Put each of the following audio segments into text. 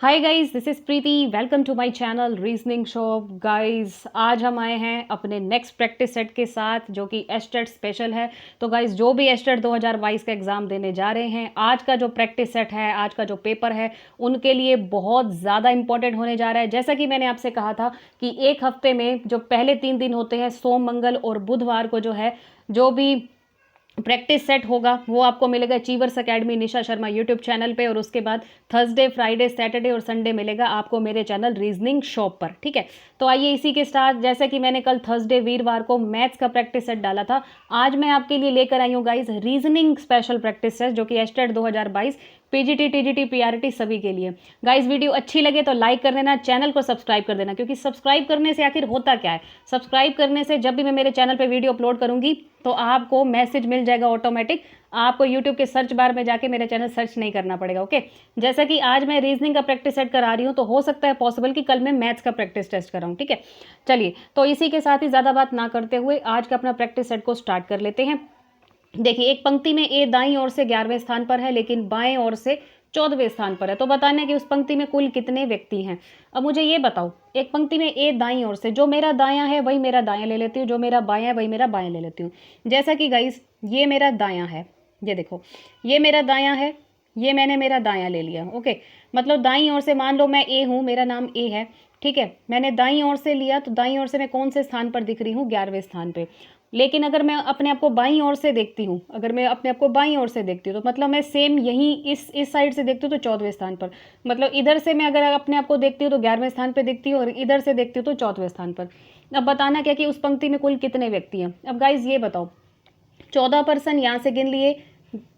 Hi guys, this is Preeti. Welcome to my channel reasoning shop. Guys, आज हम आए हैं अपने नेक्स्ट प्रैक्टिस सेट के साथ जो कि एस्टेट स्पेशल है। तो गाइस, जो भी एस्टेट 2022 का एग्ज़ाम देने जा रहे हैं, आज का जो प्रैक्टिस सेट है, आज का जो पेपर है, उनके लिए बहुत ज़्यादा इंपॉर्टेंट होने जा रहा है। जैसा कि मैंने आपसे कहा था कि एक हफ्ते में जो पहले 3 दिन होते हैं, सोम, मंगल और बुधवार को जो है, जो भी प्रैक्टिस सेट होगा वो आपको मिलेगा achievers academy Nisha Sharma YouTube channel पे, और उसके बाद थर्सडे, फ्राइडे, सैटरडे और संडे मिलेगा आपको मेरे चैनल रीजनिंग शॉप पर। ठीक है, तो आइए इसी के साथ, जैसे कि मैंने कल थर्सडे वीरवार को मैथ्स का प्रैक्टिस सेट डाला था, आज मैं आपके लिए लेकर आई हूँ guys reasoning special practice set जो कि एस्टेट 2022 पीजीटी, टीजीटी, पीआरटी सभी के लिए। गाइज, वीडियो अच्छी लगे तो लाइक कर देना, चैनल को सब्सक्राइब कर देना, क्योंकि सब्सक्राइब करने से आखिर होता क्या है। सब्सक्राइब करने से जब भी मैं मेरे चैनल पे वीडियो अपलोड करूंगी तो आपको मैसेज मिल जाएगा ऑटोमेटिक। आपको यूट्यूब के सर्च बार में जाके मेरे चैनल सर्च नहीं करना पड़ेगा। ओके, जैसा कि आज मैं रीजनिंग का प्रैक्टिस सेट करा रही हूँ, तो हो सकता है पॉसिबल कि कल मैं मैथ्स का प्रैक्टिस टेस्ट कराऊँ। ठीक है, चलिए, तो इसी के साथ ही ज़्यादा बात ना करते हुए आज का अपना प्रैक्टिस सेट को स्टार्ट कर लेते हैं। देखिए, एक पंक्ति में ए दाईं ओर से 11वें स्थान पर है, लेकिन बाएं ओर से 14वें स्थान पर है। तो बताना है कि उस पंक्ति में कुल कितने व्यक्ति हैं। अब मुझे ये बताओ, एक पंक्ति में ए दाईं ओर से, जो मेरा दायां है वही मेरा दायां ले लेती हूँ, जो मेरा बायां है वही मेरा बायां ले लेती हूँ। जैसा कि गाइस, ये मेरा दायां है, ये देखो, ये मेरा दायां है, ये मैंने मेरा दायां ले लिया। ओके, मतलब दाईं ओर से, मान लो मैं ए हूँ, मेरा नाम ए है। ठीक है, मैंने दाईं ओर से लिया, तो दाईं ओर से मैं कौन से स्थान पर दिख रही हूँ? 11वें स्थान पे। लेकिन अगर मैं अपने आप को बाईं ओर से देखती हूँ, अगर मैं अपने आप को बाईं ओर से देखती हूँ, तो मतलब मैं सेम यहीं इस साइड से देखती हूँ तो 14वें स्थान पर। मतलब इधर से मैं अगर अपने आप को देखती हूँ तो 11वें स्थान पर दिखती हूँ, और इधर से देखती हूँ तो 14वें स्थान पर। अब बताना क्या कि उस पंक्ति में कुल कितने व्यक्ति हैं। अब गाइज ये बताओ, 14% यहाँ से गिन लिए,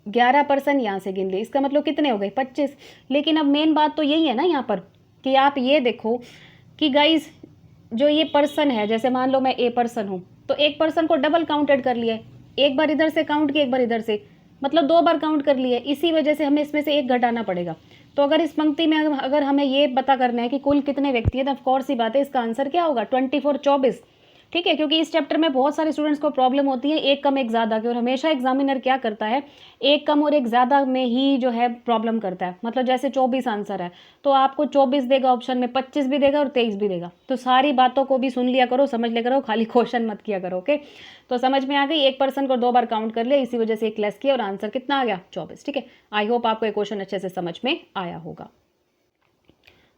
11% यहाँ से गिन लिए, इसका मतलब कितने हो गए? 25। लेकिन अब मेन बात तो यही है ना यहाँ पर, कि आप ये देखो कि गाइज, जो ये पर्सन है, जैसे मान लो मैं ए पर्सन हूँ, तो एक पर्सन को डबल काउंटेड कर लिया है। एक बार इधर से काउंट किया, एक बार इधर से, मतलब 2 बार काउंट कर लिया है। इसी वजह से हमें इसमें से एक घटाना पड़ेगा। तो अगर इस पंक्ति में अगर हमें ये पता करना है कि कुल कितने व्यक्ति हैं, तो ऑफकोर्स सी बात है, इसका आंसर क्या होगा? 24, 24। ठीक है, क्योंकि इस चैप्टर में बहुत सारे स्टूडेंट्स को प्रॉब्लम होती है एक कम एक ज़्यादा की, और हमेशा एग्जामिनर क्या करता है, एक कम और एक ज़्यादा में ही जो है प्रॉब्लम करता है। मतलब जैसे 24 आंसर है तो आपको 24 देगा ऑप्शन में, 25 भी देगा और 23 भी देगा। तो सारी बातों को भी सुन लिया करो, समझ लिया करो, खाली क्वेश्चन मत किया करो। ओके, तो समझ में आ गई? एक पर्सन को 2 बार काउंट कर लिया, इसी वजह से एक लेस किया, और आंसर कितना आ गया? 24। ठीक है, आई होप आपको ये क्वेश्चन अच्छे से समझ में आया होगा।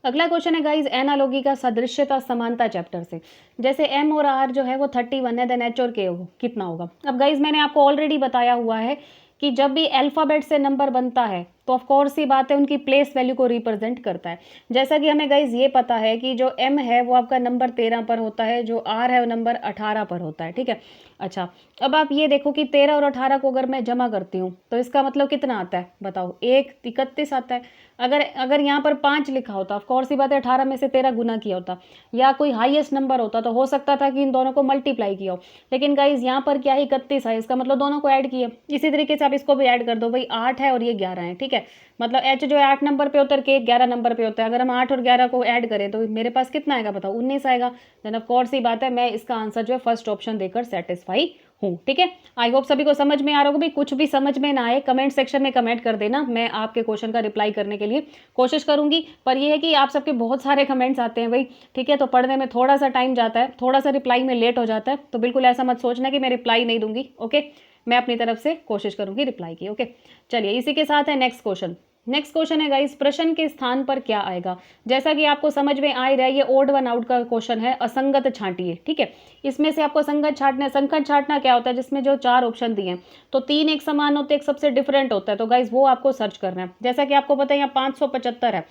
अगला क्वेश्चन है गाइज, एनालॉगी का सदृश्यता समानता चैप्टर से। जैसे एम और आर जो है वो 31 है, देन एच और के कितना होगा? अब गाइज, मैंने आपको ऑलरेडी बताया हुआ है कि जब भी अल्फाबेट से नंबर बनता है तो ऑफ कोर्स ही बात है, उनकी प्लेस वैल्यू को रिप्रेजेंट करता है। जैसा कि हमें गाइज ये पता है कि जो एम है वो आपका नंबर 13 पर होता है, जो आर है वो नंबर 18 पर होता है। ठीक है, अच्छा, अब आप ये देखो कि 13 और 18 को अगर मैं जमा करती हूँ तो इसका मतलब कितना आता है? बताओ, 1 31 आता है। अगर अगर यहाँ पर 5 लिखा होता, ऑफ कोर्स ही बात है 18 में से 13 गुना किया होता, या कोई हाईएस्ट नंबर होता, तो हो सकता था कि इन दोनों को मल्टीप्लाई किया हो। लेकिन गाइज यहाँ पर क्या है, 31 है, इसका मतलब दोनों को ऐड किया। इसी तरीके से आप इसको भी ऐड कर दो, भाई 8 है और ये 11 है। ठीक है, मतलब एच जो है 8 नंबर पे होता है, के 11 नंबर पे होता है। अगर हम 8 और 11 को ऐड करें तो मेरे पास कितना आएगा? बताओ, 19 आएगा। देन ऑफ कोर्स ही बात है, मैं इसका आंसर जो है फर्स्ट ऑप्शन देकर सेटिस्फाई हूँ। ठीक है, आई होप सभी को समझ में आ रहा होगा। भाई कुछ भी समझ में ना आए, कमेंट सेक्शन में कमेंट कर देना, मैं आपके क्वेश्चन का रिप्लाई करने के लिए कोशिश करूंगी। पर यह है कि आप सबके बहुत सारे कमेंट्स आते हैं भाई, ठीक है, तो पढ़ने में थोड़ा सा टाइम जाता है, थोड़ा सा रिप्लाई में लेट हो जाता है, तो बिल्कुल ऐसा मत सोचना कि मैं रिप्लाई नहीं दूंगी। ओके, मैं अपनी तरफ से कोशिश करूंगी रिप्लाई की। ओके, चलिए, इसी के साथ है नेक्स्ट क्वेश्चन। नेक्स्ट क्वेश्चन है गाइस, प्रश्न के स्थान पर क्या आएगा? जैसा कि आपको समझ में आ ही रहा है, ये ओड वन आउट का क्वेश्चन है, असंगत छांटिए। ठीक है, इसमें से आपको संगत छांटना है। संगत छांटना क्या होता है? जिसमें जो 4 ऑप्शन दिए हैं तो 3 एक समान होते हैं, एक सबसे डिफरेंट होता है, तो गाइस वो आपको सर्च करना है। जैसा कि आपको पता है यहाँ 575 है,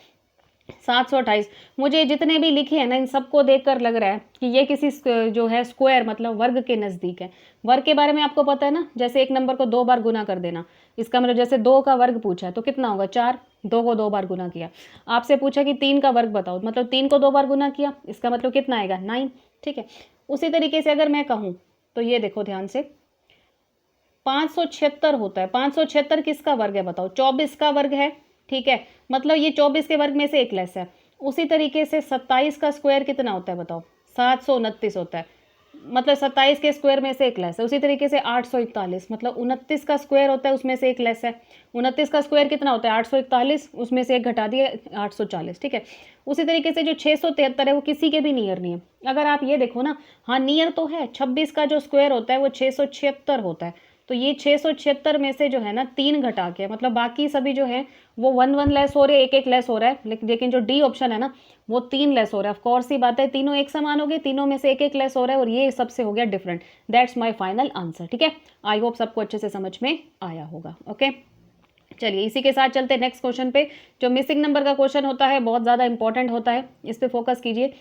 728, मुझे जितने भी लिखे हैं ना, इन सबको देखकर लग रहा है कि ये किसी जो है स्क्वायर, मतलब वर्ग के नज़दीक है। वर्ग के बारे में आपको पता है ना, जैसे एक नंबर को 2 बार गुना कर देना, इसका मतलब जैसे 2 का वर्ग पूछा है तो कितना होगा? 4। 2 को 2 बार गुना किया। आपसे पूछा कि 3 का वर्ग बताओ, मतलब 3 को 2 बार गुना किया, इसका मतलब कितना आएगा? 9। ठीक है, उसी तरीके से अगर मैं कहूँ तो ये देखो ध्यान से, 576 होता है। 576 किसका वर्ग है? बताओ, 24 का वर्ग है। ठीक है, मतलब ये 24 के वर्ग में से एक लेस है। उसी तरीके से 27 का स्क्वायर कितना होता है? बताओ, 729 होता है। मतलब 27 के स्क्वायर में से एक लेस है। उसी तरीके से 841 मतलब 29 का स्क्वायर होता है, उसमें से एक लेस है। 29 का स्क्वायर कितना होता है 841, उसमें से एक घटा दिया 840, ठीक है। उसी तरीके से जो 673 है वो किसी के भी नियर नहीं है। अगर आप ये देखो ना, हाँ नियर तो है, 26 का जो स्क्वायर होता है वो 676 होता है। तो ये 676 में से जो है ना 3 घटा के, मतलब बाकी सभी जो है वो 1 लेस हो रहे हैं, एक लेस हो रहा है, लेकिन जो डी ऑप्शन है ना वो 3 लेस हो रहा है। ऑफ कोर्स ही बात है, तीनों एक समान हो गए, तीनों में से एक लेस हो रहा है, और ये सबसे हो गया different. That's my final answer, ठीक है। आई होप सबको अच्छे से समझ में आया होगा। ओके, चलिए इसी के साथ चलते हैं नेक्स्ट क्वेश्चन पे। जो मिसिंग नंबर का क्वेश्चन होता है बहुत ज़्यादा इंपॉर्टेंट होता है, इस पर फोकस कीजिए।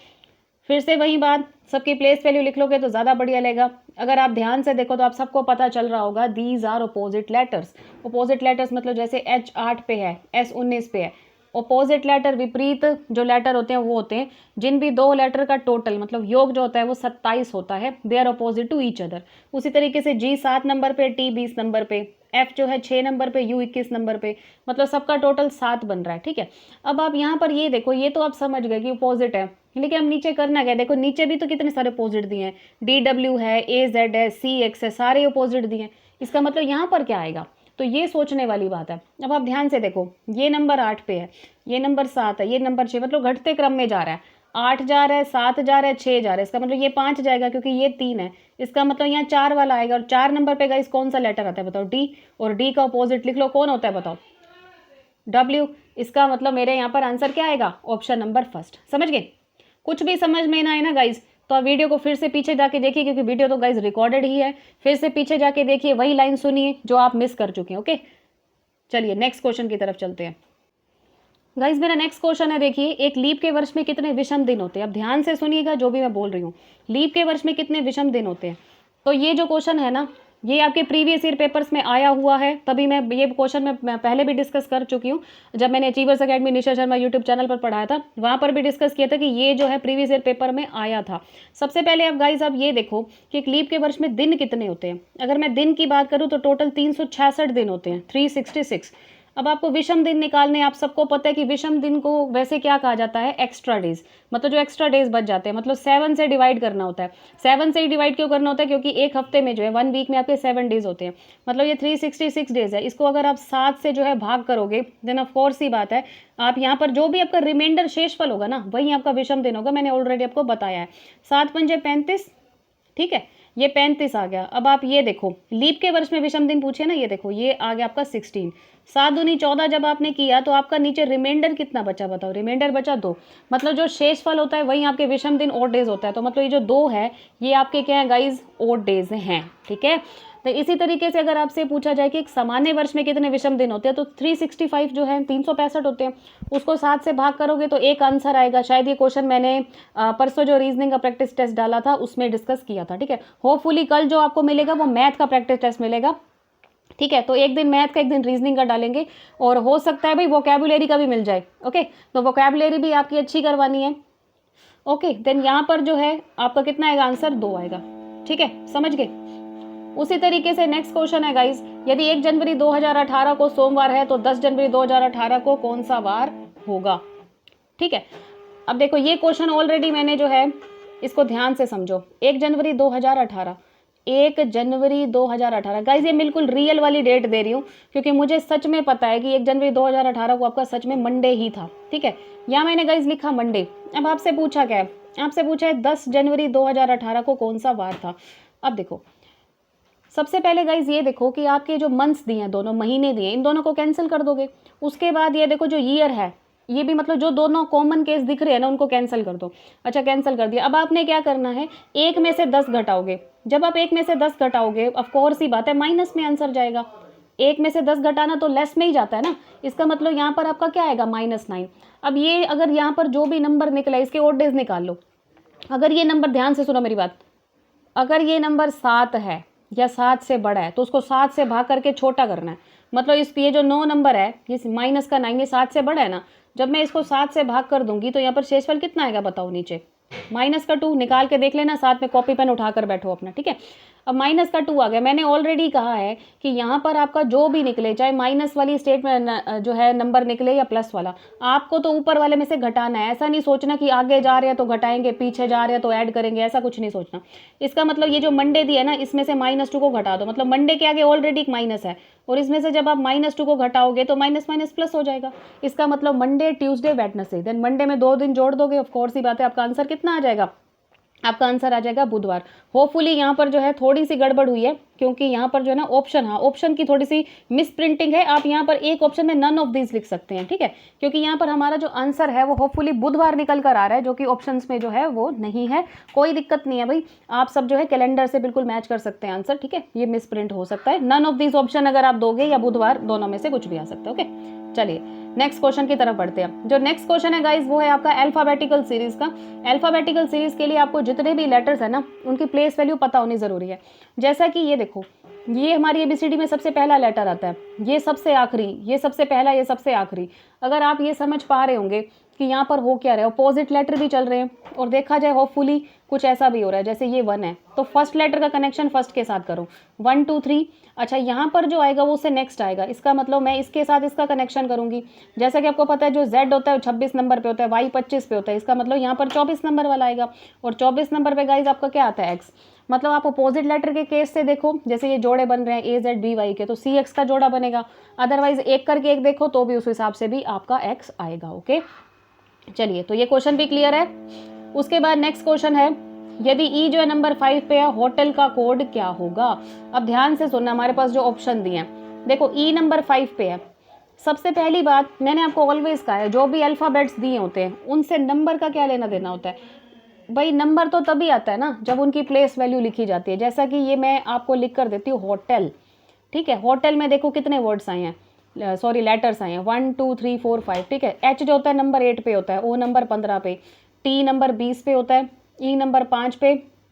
फिर से वही बात, सबकी प्लेस वैल्यू लिख लोगे तो ज़्यादा बढ़िया लगेगा। अगर आप ध्यान से देखो तो आप सबको पता चल रहा होगा, these are opposite letters. Opposite letters मतलब जैसे H 8 पे है, S 19 पे है। अपोजिट लेटर, विपरीत जो लेटर होते हैं वो होते हैं जिन भी दो लेटर का टोटल मतलब योग जो होता है वो 27 होता है। They are opposite to each other. उसी तरीके से G 7 नंबर पे, T 20 नंबर पे, F जो है 6 नंबर पे, U 21 नंबर पे, मतलब सबका टोटल 7 बन रहा है, ठीक है। अब आप यहाँ पर ये देखो, ये तो आप समझ गए कि अपोजिट है, लेकिन हम नीचे करना क्या, देखो नीचे भी तो कितने सारे अपोजिट दिए हैं, DW है, AZ है, CX है, सारे अपोजिट दिए हैं। इसका मतलब यहाँ पर क्या आएगा, तो ये सोचने वाली बात है। अब आप ध्यान से देखो, ये नंबर 8 पे है, ये नंबर 7 है, ये नंबर 6, मतलब घटते क्रम में जा रहा है। 8 जा रहा है, 7 जा रहा है, 6 जा रहा है, इसका मतलब ये 5 जाएगा क्योंकि ये 3 है। इसका मतलब यहाँ 4 वाला आएगा, और 4 नंबर पे गाइस कौन सा लेटर आता है बताओ, D। और D का अपोजिट लिख लो, कौन होता है बताओ, W। इसका मतलब मेरे यहाँ पर आंसर क्या आएगा, ऑप्शन नंबर फर्स्ट। समझ गए। कुछ भी समझ में ना आए ना गाइज, तो आप वीडियो को फिर से पीछे जाके देखिए, क्योंकि वीडियो तो गाइज रिकॉर्डेड ही है। फिर से पीछे जाके देखिए, वही लाइन सुनिए जो आप मिस कर चुके हैं। ओके, चलिए नेक्स्ट क्वेश्चन की तरफ चलते हैं। गाइज मेरा नेक्स्ट क्वेश्चन है, देखिए एक लीप के वर्ष में कितने विषम दिन होते हैं। अब ध्यान से सुनिएगा जो भी मैं बोल रही हूँ, लीप के वर्ष में कितने विषम दिन होते हैं। तो ये जो क्वेश्चन है ना, ये आपके प्रीवियस ईयर पेपर्स में आया हुआ है। तभी मैं ये क्वेश्चन मैं पहले भी डिस्कस कर चुकी हूँ, जब मैंने achievers academy Nisha Sharma YouTube channel पर पढ़ाया था, वहाँ पर भी डिस्कस किया था कि ये जो है प्रीवियस ईयर पेपर में आया था। सबसे पहले अब गाइज आप ये देखो कि एक लीप के वर्ष में दिन कितने होते हैं। अगर मैं दिन की बात करूँ तो टोटल 366 दिन होते हैं, 366। अब आपको विषम दिन निकालने, आप सबको पता है कि विषम दिन को वैसे क्या कहा जाता है, एक्स्ट्रा डेज। मतलब जो एक्स्ट्रा डेज बच जाते हैं, मतलब 7 से डिवाइड करना होता है। 7 से ही डिवाइड क्यों करना होता है, क्योंकि एक हफ्ते में जो है 1 वीक में आपके 7 डेज होते हैं, मतलब ये 366 डेज है। इसको अगर आप 7 से जो है भाग करोगे, देन ऑफ कोर्स ही बात है आप यहाँ पर जो भी आपका रिमाइंडर शेषफल होगा ना, वही आपका विषम दिन होगा। मैंने ऑलरेडी आपको बताया है। 7 पंजे 35, ठीक है, ये 35 आ गया। अब आप ये देखो, लीप के वर्ष में विषम दिन पूछे ना, ये देखो ये आ गया आपका 16। 7 दूनी 14 जब आपने किया तो आपका नीचे रिमाइंडर कितना बचा बताओ, रिमाइंडर बचा 2। मतलब जो शेषफल होता है वही आपके विषम दिन ओड डेज होता है। तो मतलब ये जो 2 है ये आपके क्या है गाइज, ओड डेज हैं, ठीक है। तो इसी तरीके से अगर आपसे पूछा जाए कि एक सामान्य वर्ष में कितने विषम दिन होते हैं, तो 365 जो है 365 होते हैं। उसको 7 से भाग करोगे तो एक आंसर आएगा। शायद ये क्वेश्चन मैंने परसों जो रीजनिंग का प्रैक्टिस टेस्ट डाला था उसमें डिस्कस किया था, ठीक है। होपफुली कल जो आपको मिलेगा वो मैथ का प्रैक्टिस टेस्ट मिलेगा, ठीक है। तो एक दिन मैथ का, एक दिन रीजनिंग का डालेंगे, और हो सकता है भाई वोकैबुलरी का भी मिल जाए। ओके, तो वोकैबुलरी भी आपकी अच्छी करवानी है। ओके, देन यहाँ पर जो है आपका कितना आएगा, आंसर 2 आएगा, ठीक है, समझ गए। उसी तरीके से नेक्स्ट क्वेश्चन है गाइज, यदि 1 जनवरी 2018 को सोमवार है तो 10 जनवरी 2018 को कौन सा वार होगा, ठीक है। अब देखो ये क्वेश्चन ऑलरेडी मैंने जो है, इसको ध्यान से समझो। 1 जनवरी 2018, 1 जनवरी 2018 गाइज ये बिल्कुल रियल वाली डेट दे रही हूँ, क्योंकि मुझे सच में पता है कि 1 जनवरी 2018 को आपका सच में मंडे ही था, ठीक है। यहाँ मैंने गाइज लिखा मंडे। अब आपसे पूछा क्या है, आपसे पूछा है 10 जनवरी 2018 को कौन सा वार था। अब देखो सबसे पहले गाइज ये देखो कि आपके जो मंथ्स दिए हैं, दोनों महीने दिए, इन दोनों को कैंसिल कर दोगे। उसके बाद ये देखो जो ईयर है, ये भी मतलब जो दोनों कॉमन केस दिख रहे हैं ना उनको कैंसिल कर दो। अच्छा कैंसिल कर दिया। अब आपने क्या करना है, 1 में से 10 घटाओगे। जब आप 1 में से 10 घटाओगे, ऑफ कोर्स ही बात है माइनस में आंसर जाएगा। 1 में से 10 घटाना तो लेस में ही जाता है ना, इसका मतलब यहाँ पर आपका क्या आएगा, -9। अब ये अगर यहाँ पर जो भी नंबर निकला इसके ओड डेज निकाल लो। अगर ये नंबर, ध्यान से सुनो मेरी बात, अगर ये नंबर 7 है या 7 से बड़ा है तो उसको 7 से भाग करके छोटा करना है। मतलब इस ये जो 9 नंबर है, ये माइनस का 9, ये 7 से बड़ा है ना, जब मैं इसको 7 से भाग कर दूंगी तो यहाँ पर शेषफल कितना आएगा बताओ, नीचे -2 निकाल के देख लेना, साथ में कॉपी पेन उठाकर बैठो अपना, ठीक है। अब माइनस का 2 आ गया। मैंने ऑलरेडी कहा है कि यहाँ पर आपका जो भी निकले, चाहे माइनस वाली स्टेट में जो है नंबर निकले या प्लस वाला, आपको तो ऊपर वाले में से घटाना है। ऐसा नहीं सोचना कि आगे जा रहे हैं तो घटाएंगे, पीछे जा रहे हैं तो ऐड करेंगे, ऐसा कुछ नहीं सोचना। इसका मतलब ये जो मंडे दिया है ना, इसमें से -2 को घटा दो, मतलब मंडे के आगे ऑलरेडी एक माइनस है, और इसमें से जब आप -2 को घटाओगे तो माइनस माइनस प्लस हो जाएगा। इसका मतलब Monday, Tuesday, Wednesday, then Monday में 2 दिन जोड़ दोगे, ऑफ कोर्स ही बात है आपका आंसर कितना आ जाएगा, आपका आंसर आ जाएगा बुधवार। होपफुली यहाँ पर जो है थोड़ी सी गड़बड़ हुई है, क्योंकि यहाँ पर जो है ना ऑप्शन, हाँ ऑप्शन की थोड़ी सी मिस प्रिंटिंग है। आप यहाँ पर एक ऑप्शन में नन ऑफ दीज लिख सकते हैं, ठीक है, क्योंकि यहाँ पर हमारा जो आंसर है वो होपफुली बुधवार निकल कर आ रहा है, जो कि ऑप्शंस में जो है वो नहीं है। कोई दिक्कत नहीं है भाई, आप सब जो है कैलेंडर से बिल्कुल मैच कर सकते हैं आंसर, ठीक है। ये मिस प्रिंट हो सकता है, नन ऑफ दीज ऑप्शन अगर आप दोगे या बुधवार, दोनों में से कुछ भी आ सकता है। ओके, चलिए नेक्स्ट क्वेश्चन की तरफ बढ़ते हैं। जो नेक्स्ट क्वेश्चन है गाइस वो है आपका अल्फाबेटिकल सीरीज का। अल्फाबेटिकल सीरीज के लिए आपको जितने भी लेटर्स है ना, उनकी प्लेस वैल्यू पता होनी जरूरी है। जैसा कि ये देखो, ये हमारी एबीसीडी में सबसे पहला लेटर आता है, ये सबसे आखिरी, ये सबसे पहला, ये सबसे आखिरी। अगर आप ये समझ पा रहे होंगे कि यहाँ पर हो क्या रहा है, अपोजिट लेटर भी चल रहे हैं, और देखा जाए होपफुली कुछ ऐसा भी हो रहा है, जैसे ये 1 है तो फर्स्ट लेटर का कनेक्शन फर्स्ट के साथ करो, 1 2 3। अच्छा, यहाँ पर जो आएगा वो उससे नेक्स्ट आएगा, इसका मतलब मैं इसके साथ इसका कनेक्शन करूंगी। जैसा कि आपको पता है जो Z होता है 26 नंबर पे होता है, Y 25 पे होता है, इसका मतलब यहाँ पर 24 नंबर वाला आएगा। और 24 नंबर पे गाइज आपका क्या आता है, X। मतलब आप अपोजिट लेटर के केस से देखो, जैसे ये जोड़े बन रहे हैं AZBY के, तो CX का जोड़ा बनेगा। अदरवाइज एक करके एक देखो तो भी उस हिसाब से भी आपका X आएगा। ओके, चलिए तो ये क्वेश्चन भी क्लियर है। उसके बाद नेक्स्ट क्वेश्चन है, यदि ई जो है नंबर 5 पे है, होटल का कोड क्या होगा। अब ध्यान से सुनना, हमारे पास जो ऑप्शन दिए हैं, देखो ई नंबर 5 पे है। सबसे पहली बात मैंने आपको ऑलवेज कहा है, जो भी अल्फाबेट्स दिए होते हैं उनसे नंबर का क्या लेना देना होता है भाई। नंबर तो तभी आता है ना जब उनकी प्लेस वैल्यू लिखी जाती है। जैसा कि ये मैं आपको लिख कर देती हूँ होटल, ठीक है। होटल में देखो कितने वर्ड्स आए हैं, सॉरी लेटर्स आए हैं, 1 2 3 4 5, ठीक है। एच जो होता है नंबर 8 पे होता है, ओ नंबर 15 पे, टी नंबर 20 पे होता है, ई नंबर 5 पे,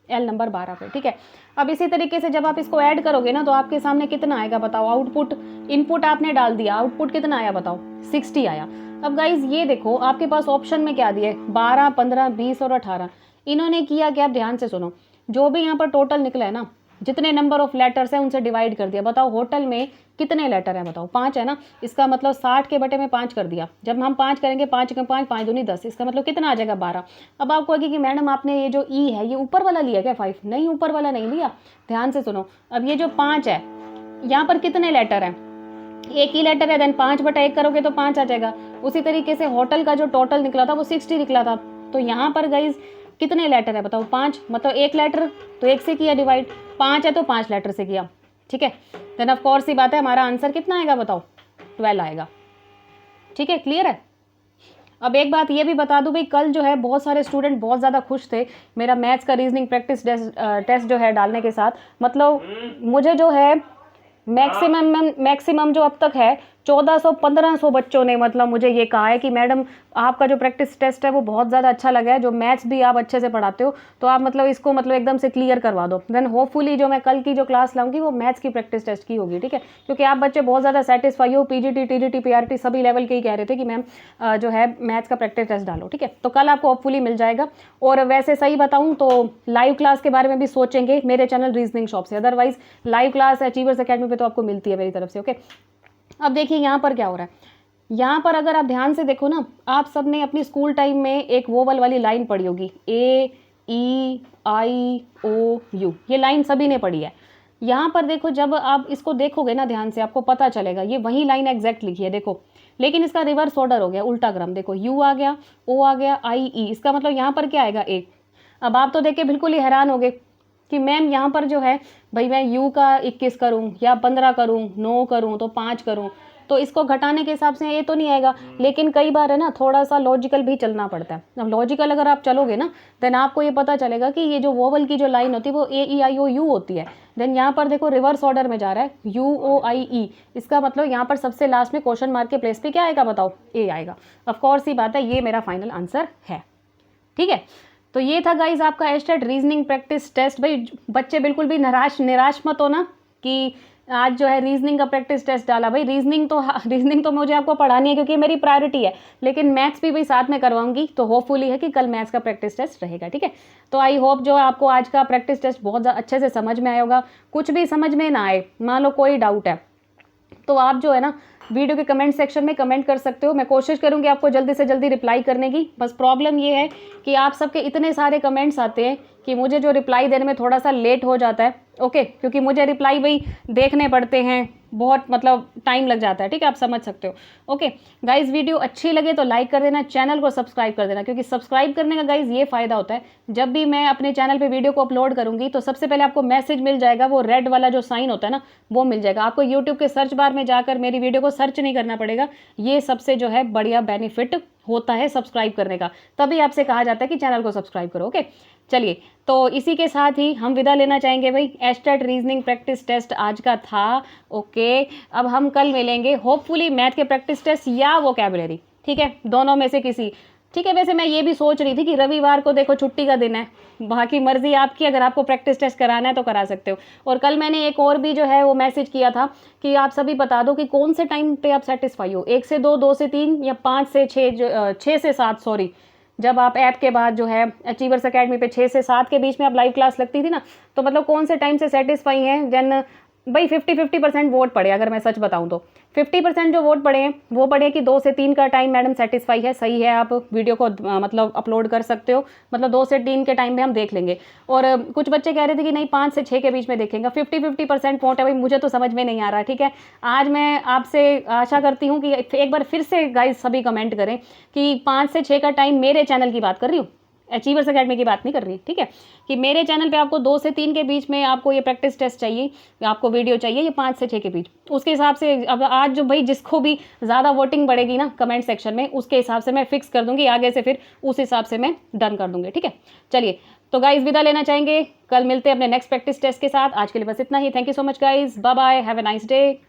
एल नंबर 12 पे, ठीक है। अब इसी तरीके से जब आप इसको ऐड करोगे ना तो आपके सामने कितना आएगा बताओ। आउटपुट, इनपुट आपने डाल दिया, आउटपुट कितना आया बताओ, 60 आया। अब गाइज ये देखो आपके पास ऑप्शन में क्या दिए, 12 15 20 और 18। इन्होंने किया क्या, आप ध्यान से सुनो, जो भी यहाँ पर टोटल निकला है ना, जितने नंबर ऑफ लेटर्स हैं उनसे डिवाइड कर दिया। बताओ होटल में कितने लेटर हैं बताओ, 5 है ना, इसका मतलब 60 के बटे में 5 कर दिया। जब हम 5 करेंगे, 5 के 5, 5 दूनी 10, इसका मतलब कितना आ जाएगा 12। अब आपको कहेगी कि मैडम आपने ये जो ई है ये ऊपर वाला लिया क्या 5, नहीं ऊपर वाला नहीं लिया। ध्यान से सुनो, अब ये जो 5 है यहाँ पर कितने लेटर हैं, एक ही लेटर है, देन 5/1 करोगे तो 5 आ जाएगा। उसी तरीके से होटल का जो टोटल निकला था वो 60 निकला था। तो यहाँ पर गाइज कितने लेटर है बताओ, 5, मतलब एक लेटर तो एक से किया डिवाइड, 5 है तो 5 लेटर से किया, ठीक है। देन ऑफ कोर्स ही बात है हमारा आंसर कितना आएगा बताओ, 12 आएगा, ठीक है। क्लियर है। अब एक बात ये भी बता दूं भाई, कल जो है बहुत सारे स्टूडेंट बहुत ज़्यादा खुश थे मेरा मैथ्स का रीजनिंग प्रैक्टिस टेस्ट जो है डालने के साथ। मतलब मुझे जो है मैक्सिमम जो अब तक है 1400-1500 बच्चों ने मतलब मुझे ये कहा है कि मैडम आपका जो प्रैक्टिस टेस्ट है वो बहुत ज़्यादा अच्छा लगा है, जो मैथ्स भी आप अच्छे से पढ़ाते हो, तो आप मतलब इसको मतलब एकदम से क्लियर करवा दो। देन होपफुली जो मैं कल की जो क्लास लाऊंगी वो मैथ्स की प्रैक्टिस टेस्ट की होगी, ठीक है। क्योंकि आप बच्चे बहुत ज़्यादा सेटिस्फाई हो, पीजीटी टीजीटी पीआरटी सभी लेवल के ही कह रहे थे कि मैम जो है मैथ्स का प्रैक्टिस टेस्ट डालो, ठीक है। तो कल आपको होपफुली मिल जाएगा। और वैसे सही बताऊँ तो लाइव क्लास के बारे में भी सोचेंगे मेरे चैनल रीजनिंग शॉप से, otherwise live class achievers academy पे तो आपको मिलती है मेरी तरफ से। ओके, अब देखिए यहाँ पर क्या हो रहा है। यहाँ पर अगर आप ध्यान से देखो ना, आप सब ने अपनी स्कूल टाइम में एक वोवल वाली लाइन पढ़ी होगी, A-E-I-O-U, ये लाइन सभी ने पढ़ी है। यहाँ पर देखो जब आप इसको देखोगे ना ध्यान से, आपको पता चलेगा ये वही लाइन एग्जैक्ट लिखी है देखो, लेकिन इसका रिवर्स ऑर्डर हो गया, उल्टा क्रम। देखो U आ गया, O आ गया, I-E, इसका मतलब यहाँ पर क्या आएगा A। अब आप तो देख के बिल्कुल ही हैरान हो गए कि मैम यहाँ पर जो है भाई मैं U का 21 करूँ या 15 करूँ, 9 करूँ तो 5 करूँ, तो इसको घटाने के हिसाब से ये तो नहीं आएगा। लेकिन कई बार है ना थोड़ा सा लॉजिकल भी चलना पड़ता है। अब लॉजिकल अगर आप चलोगे ना देन आपको ये पता चलेगा कि ये जो वोवल की जो लाइन होती है वो A-E-I-O-U होती है। देन यहाँ पर देखो रिवर्स ऑर्डर में जा रहा है, U-O-I-E, इसका मतलब यहाँ पर सबसे लास्ट में क्वेश्चन मार्क के प्लेस पे क्या आएगा बताओ, A आएगा। ऑफकोर्स ही बात है, ये मेरा फाइनल आंसर है, ठीक है। तो ये था गाइज आपका एस्टेट रीजनिंग प्रैक्टिस टेस्ट। भाई बच्चे बिल्कुल भी निराश मत होना कि आज जो है रीजनिंग का प्रैक्टिस टेस्ट डाला। भाई रीजनिंग तो मुझे आपको पढ़ानी है क्योंकि ये मेरी प्रायोरिटी है, लेकिन मैथ्स भी भाई साथ में करवाऊंगी, तो होपफुली है कि कल मैथ्स का प्रैक्टिस टेस्ट रहेगा, ठीक है। तो आई होप जो है आपको आज का प्रैक्टिस टेस्ट बहुत अच्छे से समझ में आया होगा। कुछ भी समझ में ना आए, मान लो कोई डाउट है, तो आप जो है ना वीडियो के कमेंट सेक्शन में कमेंट कर सकते हो। मैं कोशिश करूंगी आपको जल्दी से जल्दी रिप्लाई करने की। बस प्रॉब्लम ये है कि आप सबके इतने सारे कमेंट्स आते हैं कि मुझे जो रिप्लाई देने में थोड़ा सा लेट हो जाता है, ओके, क्योंकि मुझे रिप्लाई भाई देखने पड़ते हैं, बहुत मतलब टाइम लग जाता है, ठीक है, आप समझ सकते हो। ओके गाइज, वीडियो अच्छी लगे तो लाइक कर देना, चैनल को सब्सक्राइब कर देना, क्योंकि सब्सक्राइब करने का गाइज ये फ़ायदा होता है, जब भी मैं अपने चैनल पे वीडियो को अपलोड करूंगी तो सबसे पहले आपको मैसेज मिल जाएगा, वो रेड वाला जो साइन होता है ना वो मिल जाएगा आपको। यूट्यूब के सर्च बार में जाकर मेरी वीडियो को सर्च नहीं करना पड़ेगा। ये सबसे जो है बढ़िया बेनिफिट होता है सब्सक्राइब करने का, तभी आपसे कहा जाता है कि चैनल को सब्सक्राइब करो। ओके चलिए, तो इसी के साथ ही हम विदा लेना चाहेंगे। भाई एस्टेट रीजनिंग प्रैक्टिस टेस्ट आज का था, ओके। अब हम कल मिलेंगे होपफुली मैथ के प्रैक्टिस टेस्ट या वोकैबुलरी, ठीक है, दोनों में से किसी, ठीक है। वैसे मैं ये भी सोच रही थी कि रविवार को देखो छुट्टी का दिन है, बाकी मर्जी आपकी, अगर आपको प्रैक्टिस टेस्ट कराना है तो करा सकते हो। और कल मैंने एक और भी जो है वो मैसेज किया था कि आप सभी बता दो कि कौन से टाइम पे आप सेटिस्फाई हो, 1 से 2, 2 से 3 या 5 से 6, 6 से 7, सॉरी, जब आप ऐप के बाद जो है अचीवर्स अकेडमी पे 6 से 7 के बीच में आप लाइव क्लास लगती थी ना, तो मतलब कौन से टाइम से सेटिस्फाई हैं। देन भाई 50-50% वोट पड़े, अगर मैं सच बताऊं तो 50% जो वोट पड़े हैं वो पड़े कि 2 से 3 का टाइम मैडम सेटिस्फाई है, सही है, आप वीडियो को मतलब अपलोड कर सकते हो, मतलब 2 से 3 के टाइम में हम देख लेंगे। और कुछ बच्चे कह रहे थे कि नहीं 5 से 6 के बीच में देखेंगे। 50-50% वोट है भाई, मुझे तो समझ में नहीं आ रहा, ठीक है। आज मैं आपसे आशा करती हूँ कि एक बार फिर से गाइज सभी कमेंट करें कि 5 से 6 का टाइम, मेरे चैनल की बात कर रही हूँ, अचीवर्स अकेडमी की बात नहीं कर रही, ठीक है, कि मेरे चैनल पे आपको 2 से 3 के बीच में आपको ये प्रैक्टिस टेस्ट चाहिए, आपको वीडियो चाहिए, ये 5 से 6 के बीच, उसके हिसाब से अब आज जो भाई जिसको भी ज़्यादा वोटिंग बढ़ेगी ना कमेंट सेक्शन में, उसके हिसाब से मैं फिक्स कर दूंगी, आगे से फिर उस हिसाब से मैं डन कर दूंगी, ठीक है। चलिए, तो गाइज विदा लेना चाहेंगे, कल मिलते हैं अपने नेक्स्ट प्रैक्टिस टेस्ट के साथ। आज के लिए बस इतना ही। Thank you so much guys, bye bye, have a nice day.